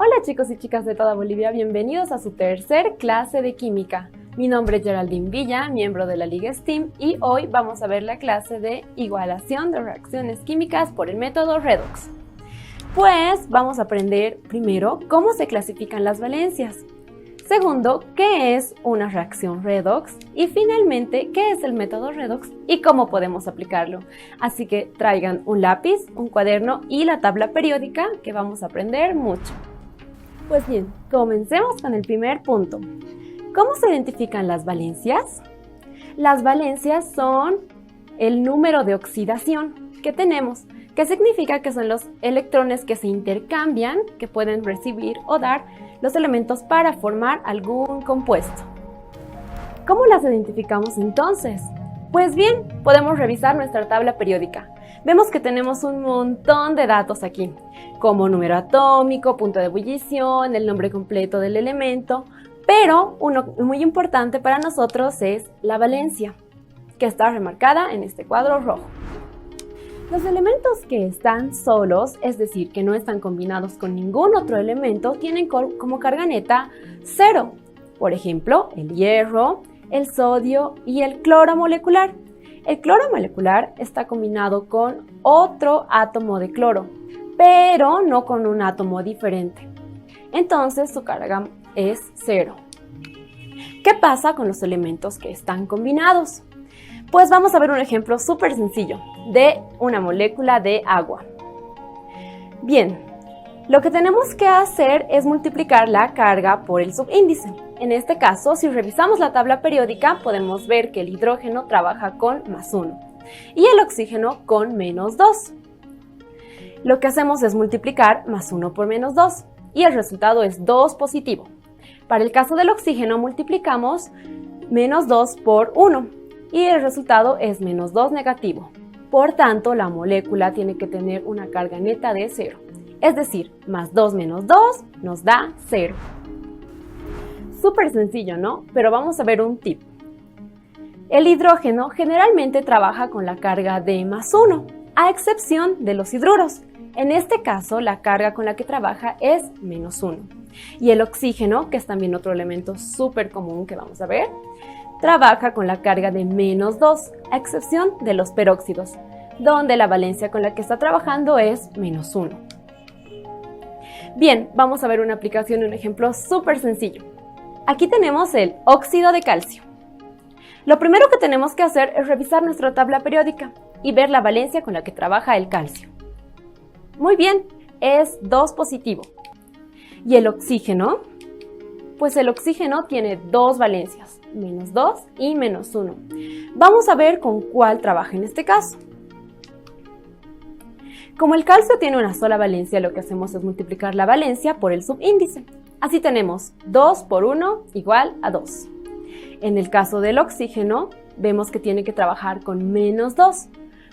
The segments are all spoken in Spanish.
Hola chicos y chicas de toda Bolivia, bienvenidos a su tercer clase de química. Mi nombre es Geraldine Villa, miembro de la Liga STEAM, y hoy vamos a ver la clase de igualación de reacciones químicas por el método Redox. Pues vamos a aprender primero cómo se clasifican las valencias. Segundo, qué es una reacción redox y finalmente, qué es el método redox y cómo podemos aplicarlo. Así que traigan un lápiz, un cuaderno y la tabla periódica que vamos a aprender mucho. Pues bien, comencemos con el primer punto. ¿Cómo se identifican las valencias? Las valencias son el número de oxidación que tenemos, que significa que son los electrones que se intercambian, que pueden recibir o dar los elementos para formar algún compuesto. ¿Cómo las identificamos entonces? Pues bien, podemos revisar nuestra tabla periódica. Vemos que tenemos un montón de datos aquí, como número atómico, punto de ebullición, el nombre completo del elemento, pero uno muy importante para nosotros es la valencia, que está remarcada en este cuadro rojo. Los elementos que están solos, es decir, que no están combinados con ningún otro elemento, tienen como carga neta 0. Por ejemplo, el hierro, el sodio y el cloro molecular. El cloro molecular está combinado con otro átomo de cloro, pero no con un átomo diferente. Entonces su carga es 0. ¿Qué pasa con los elementos que están combinados? Pues vamos a ver un ejemplo súper sencillo de una molécula de agua. Bien, lo que tenemos que hacer es multiplicar la carga por el subíndice. En este caso, si revisamos la tabla periódica, podemos ver que el hidrógeno trabaja con +1 y el oxígeno con -2. Lo que hacemos es multiplicar +1 por -2 y el resultado es 2 positivo. Para el caso del oxígeno multiplicamos -2 por 1. Y el resultado es -2 negativo. Por tanto, la molécula tiene que tener una carga neta de 0. Es decir, +2 menos 2 nos da 0. Súper sencillo, ¿no? Pero vamos a ver un tip. El hidrógeno generalmente trabaja con la carga de +1, a excepción de los hidruros. En este caso, la carga con la que trabaja es -1. Y el oxígeno, que es también otro elemento súper común que vamos a ver, trabaja con la carga de -2, a excepción de los peróxidos, donde la valencia con la que está trabajando es -1. Bien, vamos a ver una aplicación, un ejemplo súper sencillo. Aquí tenemos el óxido de calcio. Lo primero que tenemos que hacer es revisar nuestra tabla periódica y ver la valencia con la que trabaja el calcio. Muy bien, es 2 positivo. ¿Y el oxígeno? Pues el oxígeno tiene 2 valencias, -2 y -1. Vamos a ver con cuál trabaja en este caso. Como el calcio tiene una sola valencia, lo que hacemos es multiplicar la valencia por el subíndice. Así tenemos 2 por 1 igual a 2. En el caso del oxígeno, vemos que tiene que trabajar con -2,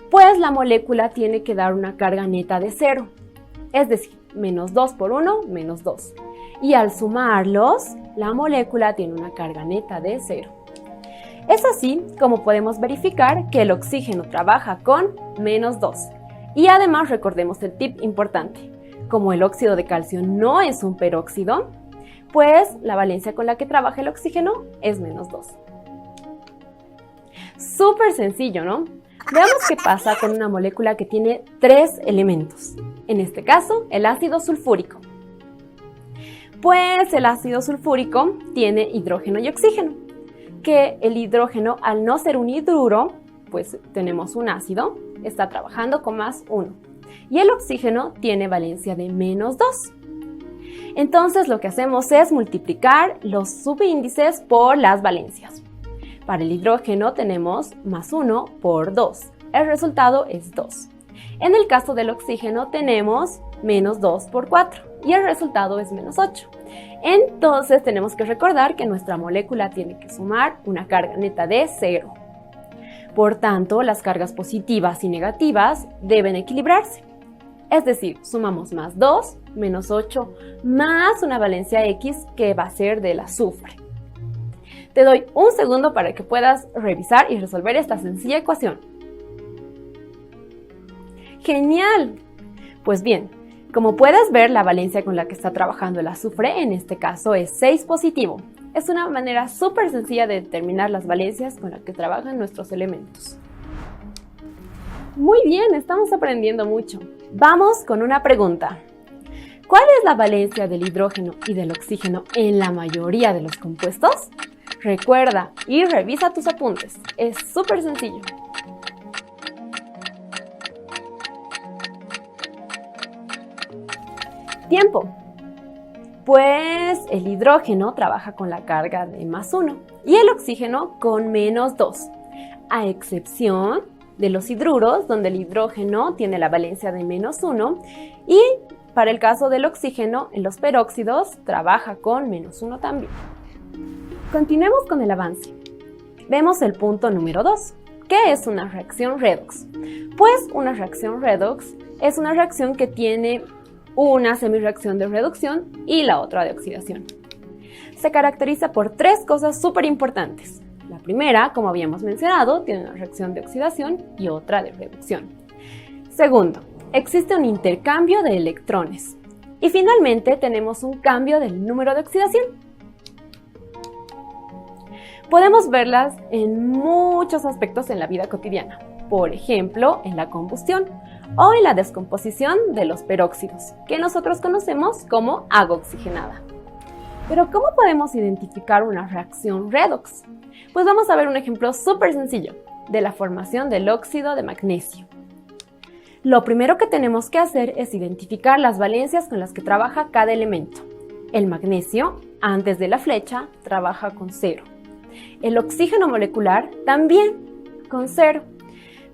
pues la molécula tiene que dar una carga neta de 0. Es decir, -2 por 1, -2. Y al sumarlos, la molécula tiene una carga neta de 0. Es así como podemos verificar que el oxígeno trabaja con -2. Y además recordemos el tip importante. Como el óxido de calcio no es un peróxido, pues la valencia con la que trabaja el oxígeno es -2. Súper sencillo, ¿no? Veamos qué pasa con una molécula que tiene 3 elementos. En este caso, el ácido sulfúrico. Pues el ácido sulfúrico tiene hidrógeno y oxígeno, que el hidrógeno, al no ser un hidruro, pues tenemos un ácido, está trabajando con +1, y el oxígeno tiene valencia de -2. Entonces lo que hacemos es multiplicar los subíndices por las valencias. Para el hidrógeno tenemos +1 por 2, el resultado es 2. En el caso del oxígeno tenemos -2 por 4 y el resultado es -8. Entonces tenemos que recordar que nuestra molécula tiene que sumar una carga neta de 0. Por tanto, las cargas positivas y negativas deben equilibrarse. Es decir, sumamos +2, -8, más una valencia X que va a ser del azufre. Te doy un segundo para que puedas revisar y resolver esta sencilla ecuación. ¡Genial! Pues bien, Como puedes ver, la valencia con la que está trabajando el azufre en este caso es 6 positivo. Es una manera súper sencilla de determinar las valencias con las que trabajan nuestros elementos. Muy bien, estamos aprendiendo mucho. Vamos con una pregunta. ¿Cuál es la valencia del hidrógeno y del oxígeno en la mayoría de los compuestos? Recuerda y revisa tus apuntes. Es súper sencillo. Tiempo. Pues el hidrógeno trabaja con la carga de +1 y el oxígeno con -2, a excepción de los hidruros, donde el hidrógeno tiene la valencia de -1 y para el caso del oxígeno, en los peróxidos trabaja con -1 también. Continuemos con el avance. Vemos el punto número 2. ¿Qué es una reacción redox? Pues una reacción redox es una reacción que tiene una semirreacción de reducción y la otra de oxidación. Se caracteriza por 3 cosas súper importantes. La primera, como habíamos mencionado, tiene una reacción de oxidación y otra de reducción. Segundo, existe un intercambio de electrones. Y finalmente tenemos un cambio del número de oxidación. Podemos verlas en muchos aspectos en la vida cotidiana. Por ejemplo, en la combustión o en la descomposición de los peróxidos, que nosotros conocemos como agua oxigenada. Pero ¿cómo podemos identificar una reacción redox? Pues vamos a ver un ejemplo súper sencillo de la formación del óxido de magnesio. Lo primero que tenemos que hacer es identificar las valencias con las que trabaja cada elemento. El magnesio, antes de la flecha, trabaja con 0. El oxígeno molecular también con 0.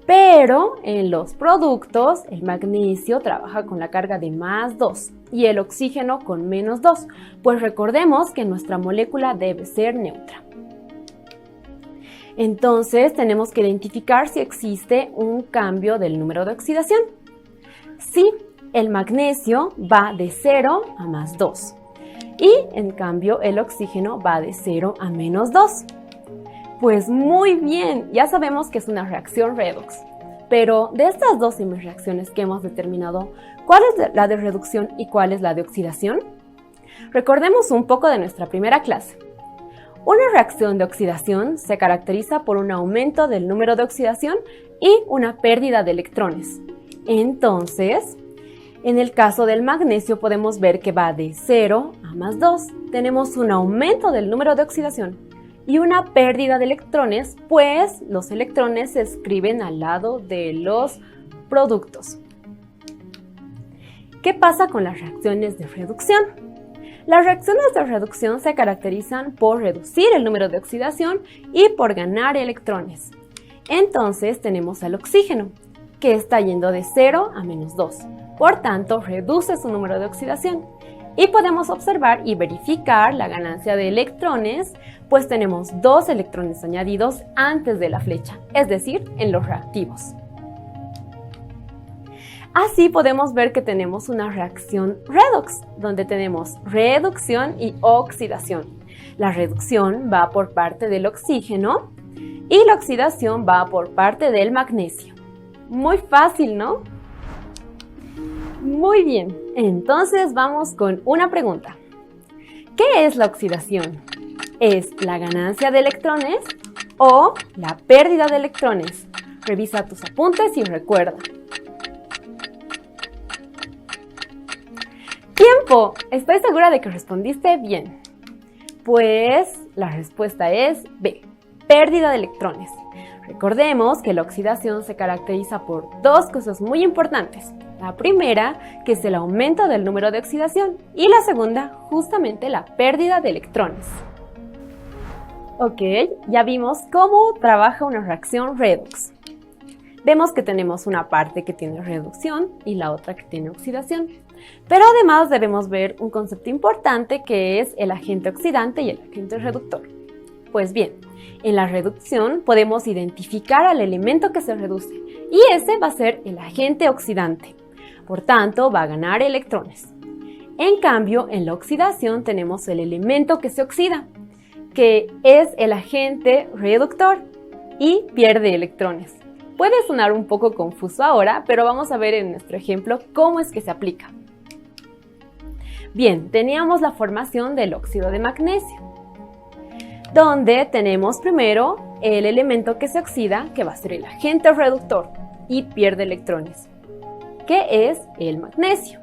Pero en los productos, el magnesio trabaja con la carga de +2 y el oxígeno con -2, pues recordemos que nuestra molécula debe ser neutra. Entonces tenemos que identificar si existe un cambio del número de oxidación. Sí, el magnesio va de 0 a +2 y en cambio el oxígeno va de 0 a -2. Pues muy bien, ya sabemos que es una reacción redox. Pero de estas 2 reacciones que hemos determinado, ¿cuál es la de reducción y cuál es la de oxidación? Recordemos un poco de nuestra primera clase. Una reacción de oxidación se caracteriza por un aumento del número de oxidación y una pérdida de electrones. Entonces, en el caso del magnesio podemos ver que va de 0 a +2. Tenemos un aumento del número de oxidación y una pérdida de electrones, pues los electrones se escriben al lado de los productos. ¿Qué pasa con las reacciones de reducción? Las reacciones de reducción se caracterizan por reducir el número de oxidación y por ganar electrones. Entonces tenemos al oxígeno, que está yendo de 0 a -2. Por tanto, reduce su número de oxidación. Y podemos observar y verificar la ganancia de electrones, pues tenemos 2 electrones añadidos antes de la flecha, es decir, en los reactivos. Así podemos ver que tenemos una reacción redox, donde tenemos reducción y oxidación. La reducción va por parte del oxígeno y la oxidación va por parte del magnesio. Muy fácil, ¿no? Muy bien, entonces vamos con una pregunta. ¿Qué es la oxidación? ¿Es la ganancia de electrones o la pérdida de electrones? Revisa tus apuntes y recuerda. ¡Tiempo! Estoy segura de que respondiste bien. Pues la respuesta es B, pérdida de electrones. Recordemos que la oxidación se caracteriza por 2 cosas muy importantes. La primera, que es el aumento del número de oxidación, y la segunda, justamente la pérdida de electrones. Ok, ya vimos cómo trabaja una reacción redox. Vemos que tenemos una parte que tiene reducción y la otra que tiene oxidación. Pero además debemos ver un concepto importante que es el agente oxidante y el agente reductor. Pues bien, en la reducción podemos identificar al elemento que se reduce y ese va a ser el agente oxidante. Por tanto, va a ganar electrones. En cambio, en la oxidación tenemos el elemento que se oxida, que es el agente reductor y pierde electrones. Puede sonar un poco confuso ahora, pero vamos a ver en nuestro ejemplo cómo es que se aplica. Bien, teníamos la formación del óxido de magnesio, donde tenemos primero el elemento que se oxida, que va a ser el agente reductor y pierde electrones, que es el magnesio.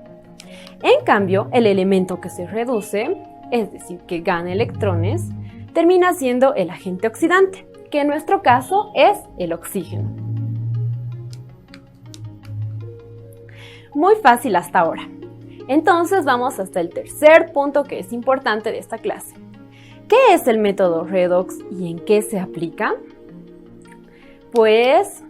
En cambio, el elemento que se reduce, es decir, que gana electrones, termina siendo el agente oxidante, que en nuestro caso es el oxígeno. Muy fácil hasta ahora. Entonces vamos hasta el tercer punto que es importante de esta clase. ¿Qué es el método redox y en qué se aplica? Pues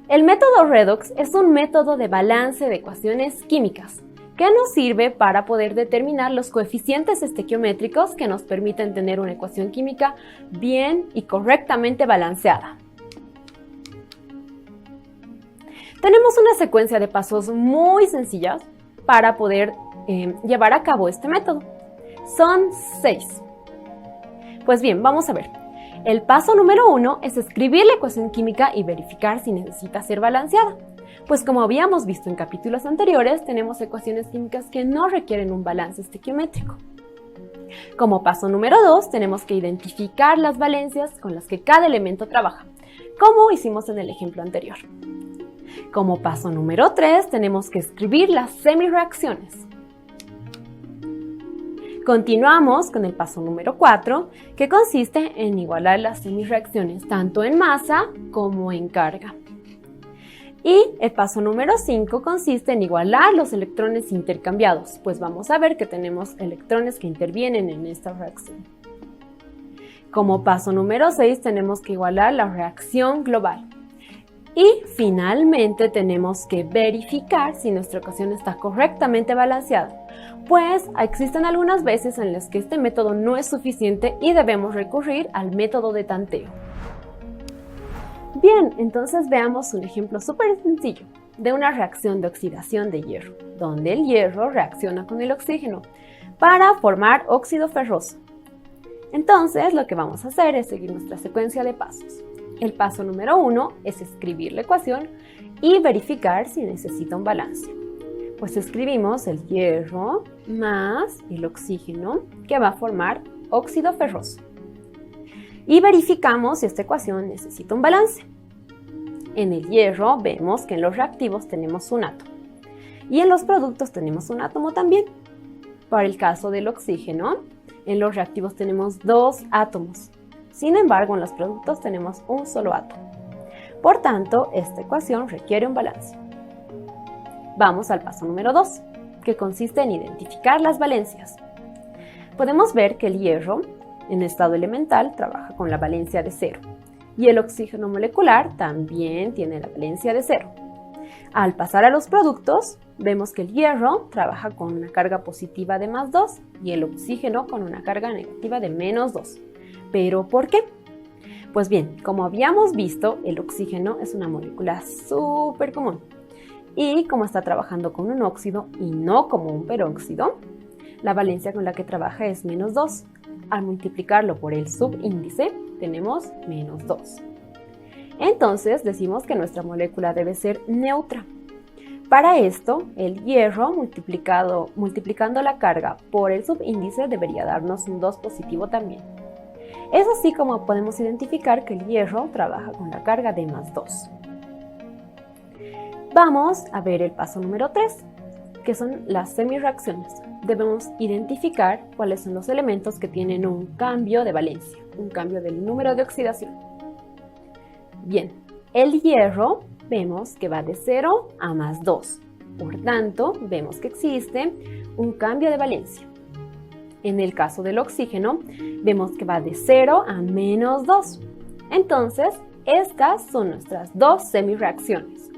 el método redox es un método de balance de ecuaciones químicas que nos sirve para poder determinar los coeficientes estequiométricos que nos permiten tener una ecuación química bien y correctamente balanceada. Tenemos una secuencia de pasos muy sencillas para poder llevar a cabo este método. Son 6. Pues bien, vamos a ver. El paso número 1 es escribir la ecuación química y verificar si necesita ser balanceada. Pues como habíamos visto en capítulos anteriores, tenemos ecuaciones químicas que no requieren un balance estequiométrico. Como paso número 2, tenemos que identificar las valencias con las que cada elemento trabaja, como hicimos en el ejemplo anterior. Como paso número 3, tenemos que escribir las semireacciones. Continuamos con el paso número 4, que consiste en igualar las semireacciones tanto en masa como en carga. Y el paso número 5 consiste en igualar los electrones intercambiados, pues vamos a ver que tenemos electrones que intervienen en esta reacción. Como paso número 6 tenemos que igualar la reacción global. Y finalmente tenemos que verificar si nuestra ecuación está correctamente balanceada, pues existen algunas veces en las que este método no es suficiente y debemos recurrir al método de tanteo. Bien, entonces veamos un ejemplo súper sencillo de una reacción de oxidación de hierro, donde el hierro reacciona con el oxígeno para formar óxido ferroso. Entonces lo que vamos a hacer es seguir nuestra secuencia de pasos. El paso número 1 es escribir la ecuación y verificar si necesita un balance. Pues escribimos el hierro más el oxígeno que va a formar óxido ferroso. Y verificamos si esta ecuación necesita un balance. En el hierro vemos que en los reactivos tenemos un átomo y en los productos tenemos un átomo también. Para el caso del oxígeno, en los reactivos tenemos 2 átomos. Sin embargo, en los productos tenemos un solo átomo. Por tanto, esta ecuación requiere un balance. Vamos al paso número 2, que consiste en identificar las valencias. Podemos ver que el hierro, en estado elemental, trabaja con la valencia de 0. Y el oxígeno molecular también tiene la valencia de 0. Al pasar a los productos, vemos que el hierro trabaja con una carga positiva de +2 y el oxígeno con una carga negativa de -2. ¿Pero por qué? Pues bien, como habíamos visto, el oxígeno es una molécula súper común. Y como está trabajando con un óxido y no como un peróxido, la valencia con la que trabaja es -2. Al multiplicarlo por el subíndice, tenemos -2. Entonces decimos que nuestra molécula debe ser neutra. Para esto, el hierro multiplicando la carga por el subíndice debería darnos un 2 positivo también. Es así como podemos identificar que el hierro trabaja con la carga de +2. Vamos a ver el paso número 3, que son las semireacciones. Debemos identificar cuáles son los elementos que tienen un cambio de valencia, un cambio del número de oxidación. Bien, el hierro vemos que va de 0 a +2. Por tanto, vemos que existe un cambio de valencia. En el caso del oxígeno, vemos que va de 0 a -2. Entonces, estas son nuestras 2 semireacciones.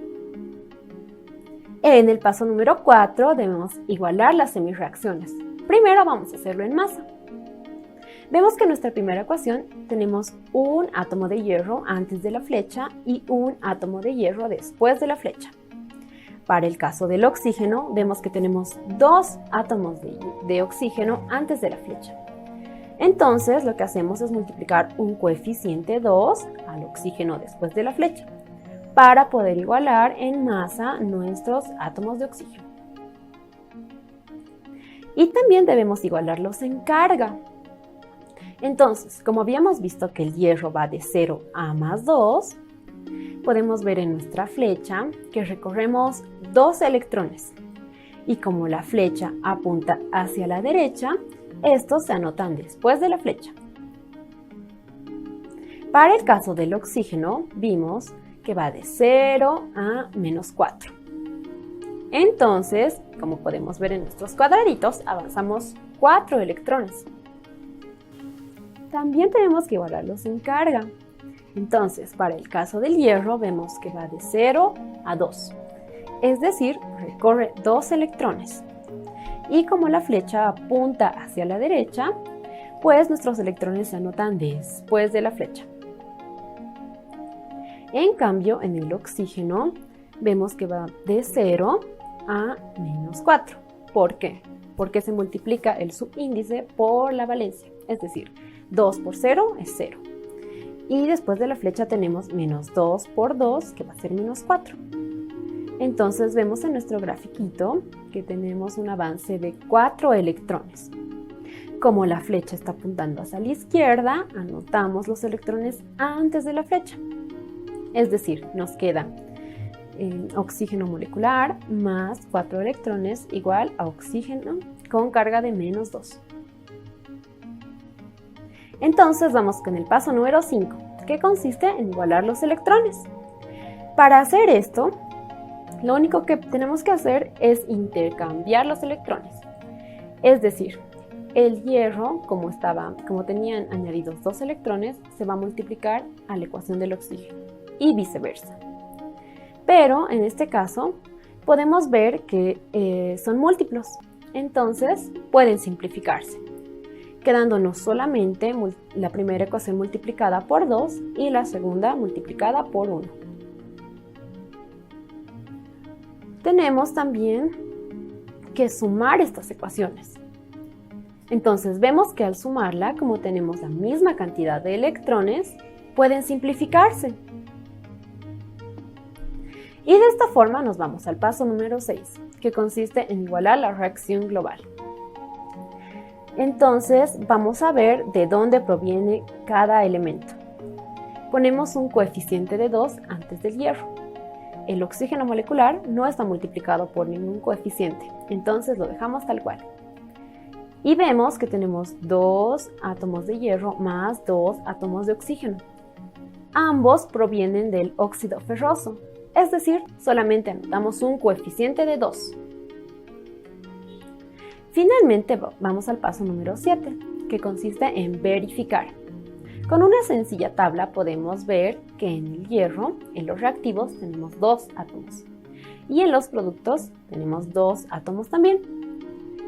En el paso número 4 debemos igualar las semireacciones. Primero vamos a hacerlo en masa. Vemos que en nuestra primera ecuación tenemos un átomo de hierro antes de la flecha y un átomo de hierro después de la flecha. Para el caso del oxígeno, vemos que tenemos 2 átomos de oxígeno antes de la flecha. Entonces, lo que hacemos es multiplicar un coeficiente 2 al oxígeno después de la flecha, para poder igualar en masa nuestros átomos de oxígeno. Y también debemos igualarlos en carga. Entonces, como habíamos visto que el hierro va de 0 a más 2, podemos ver en nuestra flecha que recorremos 2 electrones. Y como la flecha apunta hacia la derecha, estos se anotan después de la flecha. Para el caso del oxígeno, vimos que va de 0 a menos 4. Entonces, como podemos ver en nuestros cuadraditos, avanzamos 4 electrones. También tenemos que igualarlos en carga. Entonces, para el caso del hierro, vemos que va de 0 a 2. Es decir, recorre 2 electrones. Y como la flecha apunta hacia la derecha, pues nuestros electrones se anotan después de la flecha. En cambio, en el oxígeno, vemos que va de 0 a menos 4. ¿Por qué? Porque se multiplica el subíndice por la valencia, es decir, 2 por 0 es 0. Y después de la flecha tenemos menos 2 por 2, que va a ser menos 4. Entonces vemos en nuestro grafiquito que tenemos un avance de 4 electrones. Como la flecha está apuntando hacia la izquierda, anotamos los electrones antes de la flecha. Es decir, nos queda oxígeno molecular más 4 electrones igual a oxígeno con carga de menos 2. Entonces vamos con el paso número 5, que consiste en igualar los electrones. Para hacer esto, lo único que tenemos que hacer es intercambiar los electrones. Es decir, el hierro, como tenían añadidos 2 electrones, se va a multiplicar a la ecuación del oxígeno y viceversa. Pero en este caso podemos ver que son múltiplos, entonces pueden simplificarse, quedándonos solamente la primera ecuación multiplicada por 2 y la segunda multiplicada por 1. Tenemos también que sumar estas ecuaciones. Entonces vemos que al sumarla, como tenemos la misma cantidad de electrones, pueden simplificarse. Y de esta forma nos vamos al paso número 6, que consiste en igualar la reacción global. Entonces vamos a ver de dónde proviene cada elemento. Ponemos un coeficiente de 2 antes del hierro. El oxígeno molecular no está multiplicado por ningún coeficiente, entonces lo dejamos tal cual. Y vemos que tenemos 2 átomos de hierro más 2 átomos de oxígeno. Ambos provienen del óxido ferroso, es decir, solamente anotamos un coeficiente de 2. Finalmente vamos al paso número 7, que consiste en verificar. Con una sencilla tabla podemos ver que en el hierro, en los reactivos, tenemos 2 átomos. Y en los productos tenemos 2 átomos también.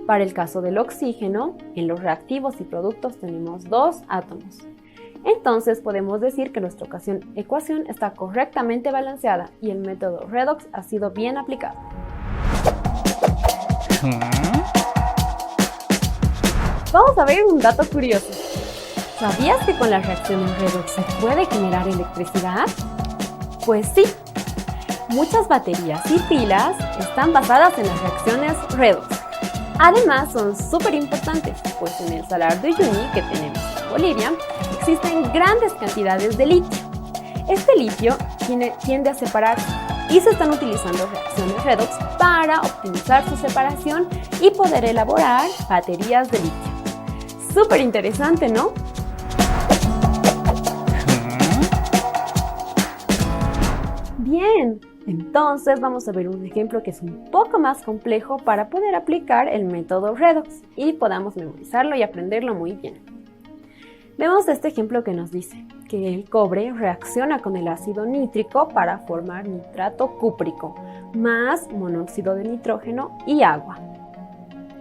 Para el caso del oxígeno, en los reactivos y productos tenemos 2 átomos. Entonces podemos decir que nuestra ecuación está correctamente balanceada y el método redox ha sido bien aplicado. Vamos a ver un dato curioso. ¿Sabías que con las reacciones redox se puede generar electricidad? Pues sí. Muchas baterías y pilas están basadas en las reacciones redox. Además son súper importantes, pues en el Salar de Uyuni que tenemos en Bolivia existen grandes cantidades de litio. Este litio tiende a separarse y se están utilizando reacciones redox para optimizar su separación y poder elaborar baterías de litio. Súper interesante, ¿no? Bien, entonces vamos a ver un ejemplo que es un poco más complejo para poder aplicar el método redox y podamos memorizarlo y aprenderlo muy bien. Vemos este ejemplo que nos dice que el cobre reacciona con el ácido nítrico para formar nitrato cúprico más monóxido de nitrógeno y agua.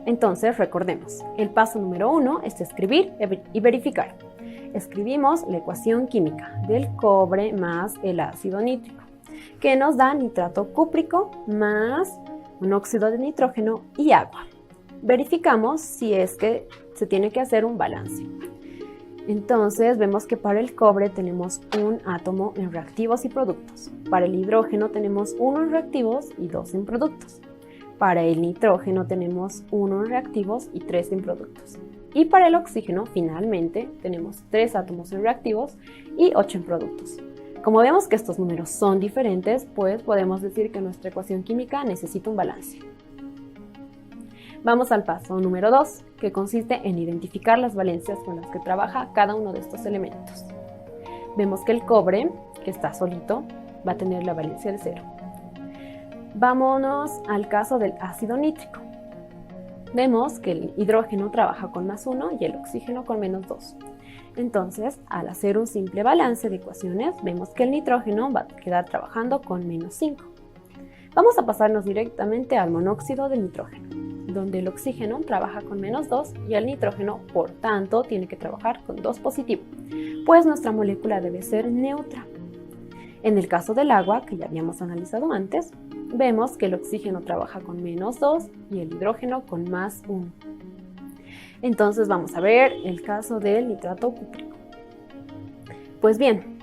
Entonces recordemos, el paso número 1 es escribir y verificar. Escribimos la ecuación química del cobre más el ácido nítrico, que nos da nitrato cúprico más monóxido de nitrógeno y agua. Verificamos si es que se tiene que hacer un balance. Entonces vemos que para el cobre tenemos un átomo en reactivos y productos. Para el hidrógeno tenemos 1 en reactivos y 2 en productos. Para el nitrógeno tenemos 1 en reactivos y 3 en productos. Y para el oxígeno, finalmente, tenemos 3 átomos en reactivos y 8 en productos. Como vemos que estos números son diferentes, pues podemos decir que nuestra ecuación química necesita un balance. Vamos al paso número 2, que consiste en identificar las valencias con las que trabaja cada uno de estos elementos. Vemos que el cobre, que está solito, va a tener la valencia de 0. Vámonos al caso del ácido nítrico. Vemos que el hidrógeno trabaja con +1 y el oxígeno con -2. Entonces, al hacer un simple balance de ecuaciones, vemos que el nitrógeno va a quedar trabajando con -5. Vamos a pasarnos directamente al monóxido de nitrógeno, donde el oxígeno trabaja con -2 y el nitrógeno, por tanto, tiene que trabajar con 2 positivo, pues nuestra molécula debe ser neutra. En el caso del agua, que ya habíamos analizado antes, vemos que el oxígeno trabaja con -2 y el hidrógeno con +1. Entonces vamos a ver el caso del nitrato cúprico. Pues bien,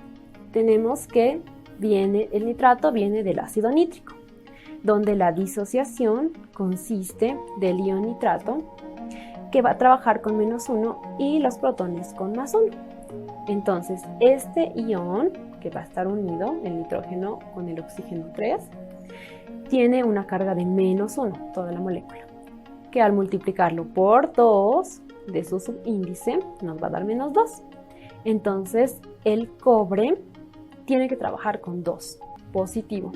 tenemos que el nitrato viene del ácido nítrico, donde la disociación consiste del ion nitrato, que va a trabajar con -1 y los protones con +1. Entonces, este ion, que va a estar unido, el nitrógeno con el oxígeno 3, tiene una carga de -1, toda la molécula, que al multiplicarlo por 2 de su subíndice nos va a dar -2. Entonces, el cobre tiene que trabajar con 2, positivo.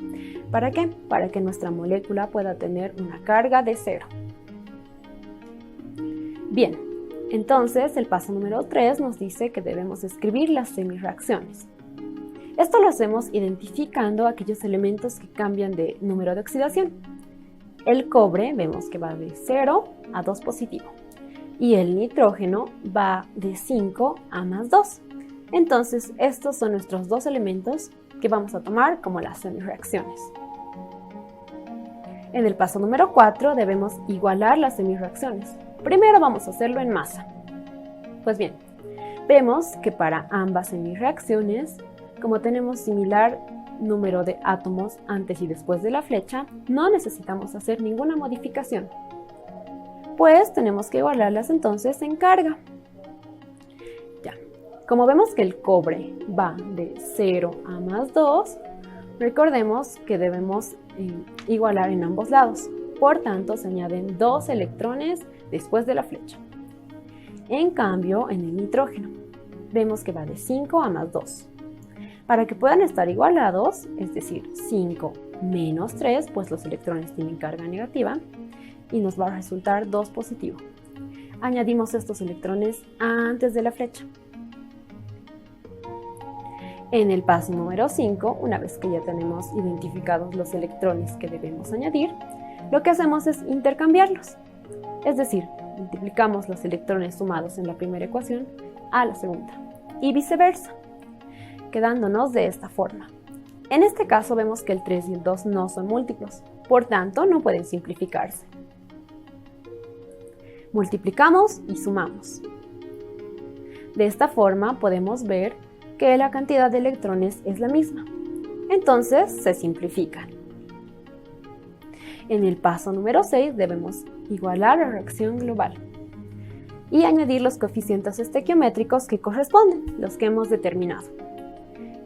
¿Para qué? Para que nuestra molécula pueda tener una carga de 0. Bien, entonces el paso número 3 nos dice que debemos escribir las semirreacciones. Esto lo hacemos identificando aquellos elementos que cambian de número de oxidación. El cobre vemos que va de 0 a 2 positivo y el nitrógeno va de 5 a +2. Entonces estos son nuestros dos elementos que vamos a tomar como las semirreacciones. En el paso número 4 debemos igualar las semirreacciones. Primero vamos a hacerlo en masa. Pues bien, vemos que para ambas semirreacciones, como tenemos similar número de átomos antes y después de la flecha, no necesitamos hacer ninguna modificación, pues tenemos que igualarlas entonces en carga. Ya, como vemos que el cobre va de 0 a +2, recordemos que debemos igualar en ambos lados, por tanto se añaden 2 electrones después de la flecha. En cambio, en el nitrógeno, vemos que va de 5 a +2. Para que puedan estar igualados, es decir, 5 menos 3, pues los electrones tienen carga negativa, y nos va a resultar 2 positivo. Añadimos estos electrones antes de la flecha. En el paso número 5, una vez que ya tenemos identificados los electrones que debemos añadir, lo que hacemos es intercambiarlos. Es decir, multiplicamos los electrones sumados en la primera ecuación a la segunda, y viceversa, quedándonos de esta forma. En este caso vemos que el 3 y el 2 no son múltiplos, por tanto no pueden simplificarse. Multiplicamos y sumamos. De esta forma podemos ver que la cantidad de electrones es la misma, entonces se simplifican. En el paso número 6 debemos igualar la reacción global y añadir los coeficientes estequiométricos que corresponden, los que hemos determinado.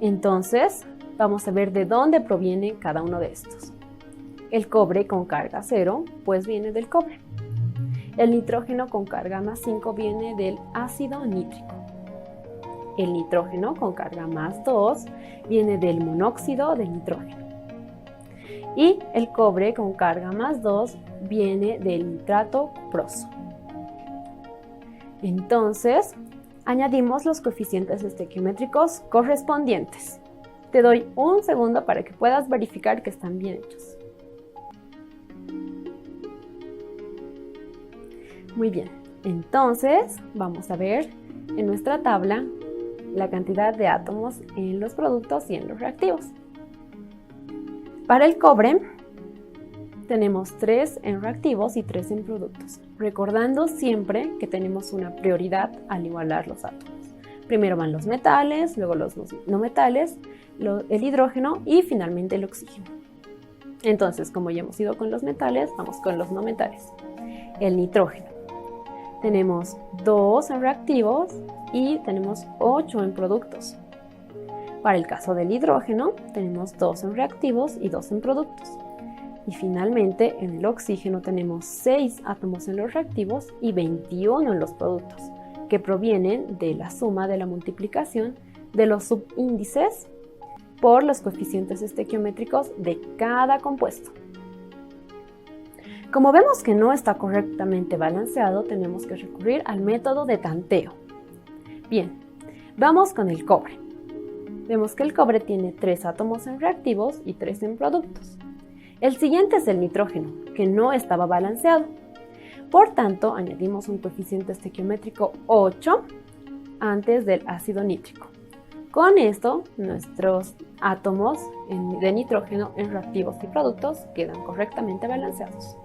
Entonces, vamos a ver de dónde proviene cada uno de estos. El cobre con carga 0, pues viene del cobre. El nitrógeno con carga +5 viene del ácido nítrico. El nitrógeno con carga +2 viene del monóxido de nitrógeno. Y el cobre con carga +2 viene del nitrato cuproso. Entonces, añadimos los coeficientes estequiométricos correspondientes. Te doy un segundo para que puedas verificar que están bien hechos. Muy bien, entonces vamos a ver en nuestra tabla la cantidad de átomos en los productos y en los reactivos. Para el cobre tenemos 3 en reactivos y 3 en productos, recordando siempre que tenemos una prioridad al igualar los átomos. Primero van los metales, luego los no metales, el hidrógeno y finalmente el oxígeno. Entonces, como ya hemos ido con los metales, vamos con los no metales. El nitrógeno. Tenemos 2 en reactivos y tenemos 8 en productos. Para el caso del hidrógeno, tenemos 2 en reactivos y 2 en productos. Y finalmente, en el oxígeno tenemos 6 átomos en los reactivos y 21 en los productos, que provienen de la suma de la multiplicación de los subíndices por los coeficientes estequiométricos de cada compuesto. Como vemos que no está correctamente balanceado, tenemos que recurrir al método de tanteo. Bien, vamos con el cobre. Vemos que el cobre tiene 3 átomos en reactivos y 3 en productos. El siguiente es el nitrógeno, que no estaba balanceado. Por tanto, añadimos un coeficiente estequiométrico 8 antes del ácido nítrico. Con esto, nuestros átomos de nitrógeno en reactivos y productos quedan correctamente balanceados.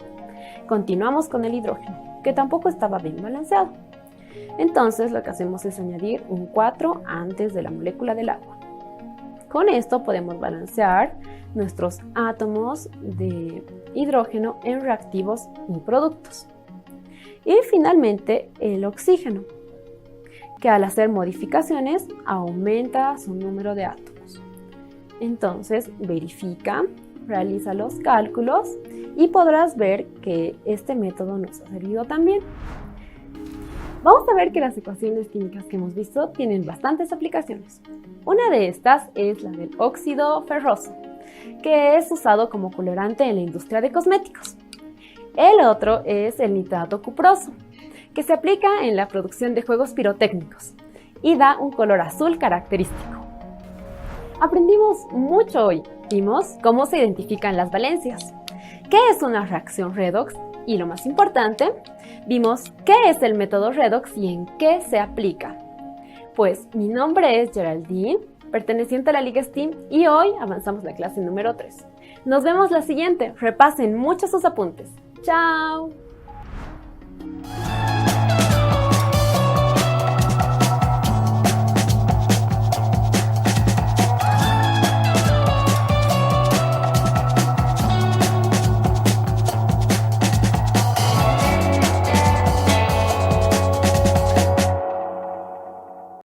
Continuamos con el hidrógeno, que tampoco estaba bien balanceado. Entonces, lo que hacemos es añadir un 4 antes de la molécula del agua. Con esto podemos balancear nuestros átomos de hidrógeno en reactivos y productos. Y finalmente, el oxígeno, que al hacer modificaciones aumenta su número de átomos. Entonces, verifica, realiza los cálculos y podrás ver que este método nos ha servido también. Vamos a ver que las ecuaciones químicas que hemos visto tienen bastantes aplicaciones. Una de estas es la del óxido ferroso, que es usado como colorante en la industria de cosméticos. El otro es el nitrato cuproso, que se aplica en la producción de juegos pirotécnicos y da un color azul característico. Aprendimos mucho hoy. Vimos cómo se identifican las valencias, qué es una reacción redox y, lo más importante, vimos qué es el método redox y en qué se aplica. Pues mi nombre es Geraldine, perteneciente a la Liga STEAM, y hoy avanzamos la clase número 3. Nos vemos la siguiente. Repasen mucho sus apuntes. ¡Chao!